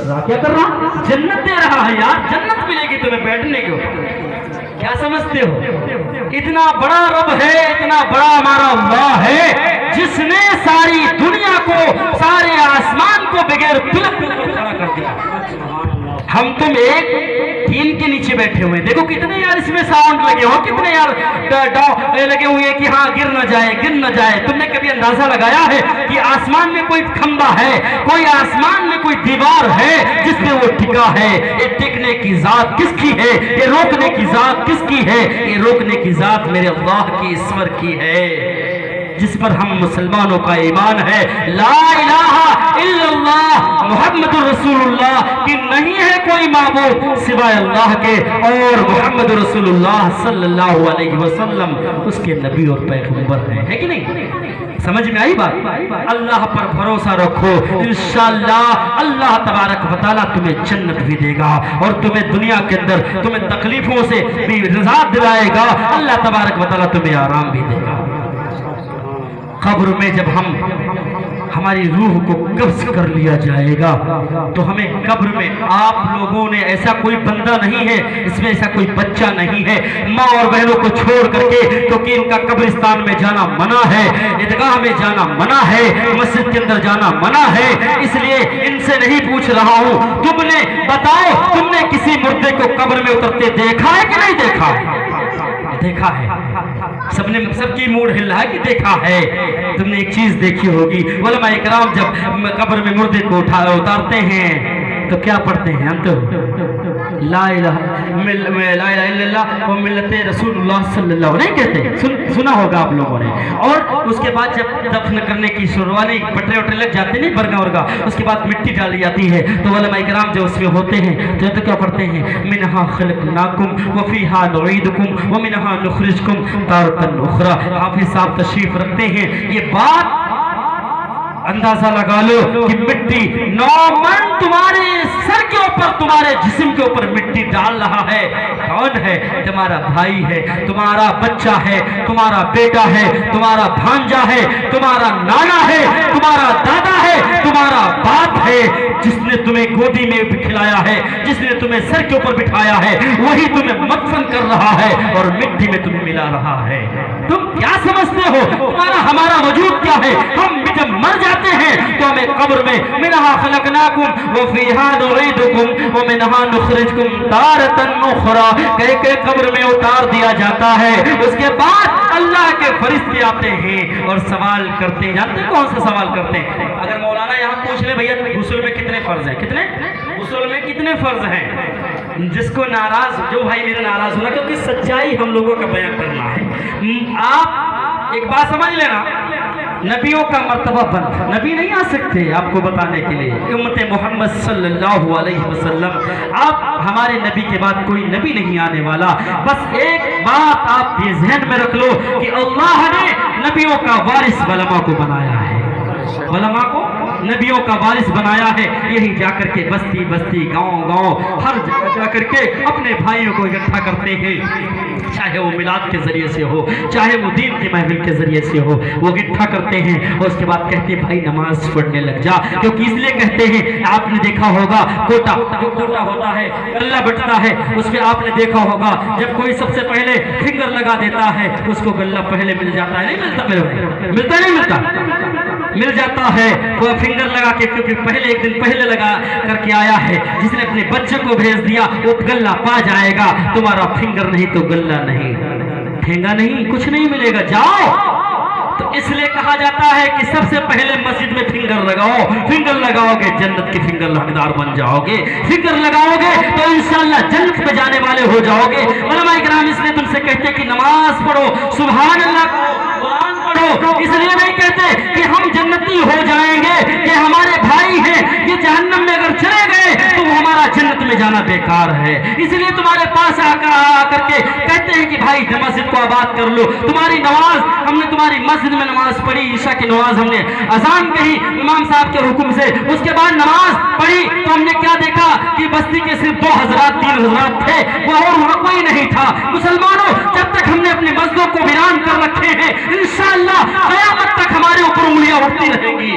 رہا کیا کر رہا؟ جنت دے رہا ہے یار، جنت ملے گی تمہیں بیٹھنے کے اوپر. کیا سمجھتے ہو؟ اتنا بڑا رب ہے، اتنا بڑا ہمارا اللہ ہے جس نے ساری دنیا کو، سارے آسمان کو بغیر پلک کھڑا کر دیا. ہم تم ایک ٹین کے نیچے بیٹھے ہوئے، دیکھو کتنے یار اس میں ساؤنڈ لگے ہو، کتنے یار لگے ہوئے کہ ہاں گر نہ جائے گر نہ جائے. تم نے کبھی اندازہ لگایا ہے کہ آسمان میں کوئی کھمبا ہے، کوئی آسمان میں کوئی دیوار ہے جس پہ وہ ٹکا ہے؟ یہ ٹکنے کی ذات کس کی ہے؟ یہ روکنے کی ذات کس کی ہے؟ یہ روکنے کی ذات میرے اللہ کی اسور کی ہے، جس پر ہم مسلمانوں کا ایمان ہے. لا الہ الا اللہ محمد رسول اللہ کہ نہیں ہے کوئی معبود سوائے اللہ کے، اور محمد رسول اللہ صلی اللہ علیہ وسلم اس کے نبی اور پیغمبر ہیں. ہے کہ نہیں؟ سمجھ میں آئی بات؟ اللہ پر بھروسہ رکھو، انشاءاللہ اللہ تبارک و تعالیٰ تمہیں جنت بھی دے گا، اور تمہیں دنیا کے اندر تمہیں تکلیفوں سے بھی نجات دلائے گا. اللہ تبارک و تعالیٰ تمہیں آرام بھی دے گا. قبر میں جب ہماری روح کو قبض کر لیا جائے گا تو ہمیں قبر میں آپ لوگوں نے ایسا کوئی بندہ نہیں ہے، اس میں ایسا کوئی بچہ نہیں ہے ماں اور بہنوں کو چھوڑ کر کے، کیونکہ ان کا قبرستان میں جانا منع ہے، عیدگاہ میں جانا منع ہے، مسجد کے اندر جانا منع ہے. اس لیے ان سے نہیں پوچھ رہا ہوں، تم نے بتاؤ تم نے کسی مردے کو قبر میں اترتے دیکھا ہے کہ نہیں دیکھا؟ دیکھا ہے. سب کی موڈ ہل رہا ہے کہ دیکھا ہے. تم نے ایک چیز دیکھی ہوگی، علماء اکرام جب قبر میں مردے کو اتارتے ہیں تو کیا پڑھتے ہیں؟ ہم تو لا الہ الا اللہ و ملت رسول اللہ صلی اللہ علیہ کہتے، سنا ہوگا آپ لوگوں نے. اور اس کے بعد جب دفن کرنے کی شروعانی بٹرے وٹرے لگ جاتے نہیں، برگا ورگا، اس کے بعد مٹی ڈالی جاتی ہے تو علماء کرام جو اس میں ہوتے ہیں تو کیا پڑھتے ہیں؟ منہا خلقناکم وفیہا نعیدکم ومنہا نخرجکم تارۃ اخری. حافظ صاحب تشریف رکھتے ہیں. یہ بات اندازہ لگا لو کہ مٹی نومن تمہارے سر کے اوپر، تمہارے جسم کے اوپر مٹی ڈال رہا ہے. کون ہے؟ تمہارا بھائی ہے، تمہارا بچہ ہے، تمہارا بیٹا ہے، تمہارا بھانجا ہے، تمہارا نانا ہے، تمہارا دادا ہے، تمہارا باپ ہے. جس نے تمہیں گودی میں کھلایا ہے، جس نے تمہیں سر کے اوپر بٹھایا ہے، وہی تمہیں مدفن کر رہا ہے اور مٹی میں تمہیں ملا رہا ہے. تم کیا سمجھتے ہو تمہارا ہمارا وجود کیا ہے؟ ہم جب مر جاتے ہیں تو ہمیں قبر میں منہا خلقناکم وفیہا نعیدکم ومنہا نخرجکم تارۃ اخری کہہ کے قبر میں اتار دیا جاتا ہے. اس کے بعد اللہ کے فرشتے آتے ہیں اور سوال کرتے ہیں. جانتے ہیں کون سا سوال کرتے ہیں؟ اگر مولانا یہاں پوچھ لے بھیا غسل میں کتنے فرض ہیں؟ کتنے غسل میں کتنے فرض ہیں؟ جس کو ناراض، جو بھائی میرے ناراض ہونا، کیونکہ سچائی ہم لوگوں کا بیان کرنا ہے. آپ ایک بات سمجھ لینا، نبیوں کا مرتبہ بند، نبی نہیں آ سکتے آپ کو بتانے کے لیے. امت محمد صلی اللہ علیہ وسلم، آپ ہمارے نبی کے بعد کوئی نبی نہیں آنے والا. بس ایک بات آپ یہ ذہن میں رکھ لو کہ اللہ نے نبیوں کا وارث علماء کو بنایا ہے، علماء کو نبیوں کا وارث بنایا ہے. یہی جا کر کے بستی بستی، گاؤں گاؤں، ہر جگہ جا کر کے اپنے بھائیوں کو اکٹھا کرتے ہیں، چاہے وہ میلاد کے ذریعے سے ہو، چاہے وہ دین کی محفل کے ذریعے سے ہو. وہ اکٹھا کرتے ہیں اور اس کے بعد کہتے ہیں بھائی نماز پڑھنے لگ جا. کیونکہ اس لیے کہتے ہیں، آپ نے دیکھا ہوگا کوٹا ہوتا ہے، غلہ بٹتا ہے، اس میں آپ نے دیکھا ہوگا جب کوئی سب سے پہلے فنگر لگا دیتا ہے اس کو غلہ پہلے مل جاتا ہے. نہیں ملتا؟ ملتا نہیں ملتا؟ مل جاتا ہے. وہ فنگر لگا کے، کیونکہ پہلے ایک دن پہلے لگا کر کے آیا ہے، جس نے اپنے بچے کو بھیج دیا وہ غلہ پا جائے گا. تمہارا فنگر نہیں تو غلہ نہیں، ٹھینگا نہیں، کچھ نہیں ملے گا. جاؤ. تو اس لیے کہا جاتا ہے کہ سب سے پہلے مسجد میں فنگر لگاؤ. فنگر لگاؤ گے جنت کے فنگر حقدار بن جاؤ گے. فنگر لگاؤ گے تو انشاءاللہ جنت پہ جانے والے ہو جاؤ گے. علماء کرام اس لیے تم سے کہتے ہیں کہ نماز پڑھو، سبحان اللہ قرآن پڑھو. اس لیے نہیں کہتے کہ ہم جنتی ہو جائیں گے، کہ ہمارے بھائی ہیں یہ جہنم میں اگر چلے گئے تو ہمارا جنت میں جانا بیکار ہے. اس لیے تمہارے پاس آ کر کے کہتے ہیں کہ بھائی مسجد کو آباد کر لو. تمہاری نماز، ہم نے تمہاری مسجد میں نماز پڑھی، عشاء کی نماز ہم نے اذان کہی امام صاحب کے حکم سے، اس کے بعد نماز پڑھی تو ہم نے کیا دیکھا کہ بستی کے صرف 2 حضرات 3 حضرات تھے، وہ اور وہاں کوئی نہیں تھا. مسلمانوں جب تک ہم نے اپنی مسجدوں کو ویران کر رکھے ہیں، انشاءاللہ قیامت تک ہمارے اوپر انگلیاں اٹھتی رہیں گی.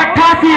88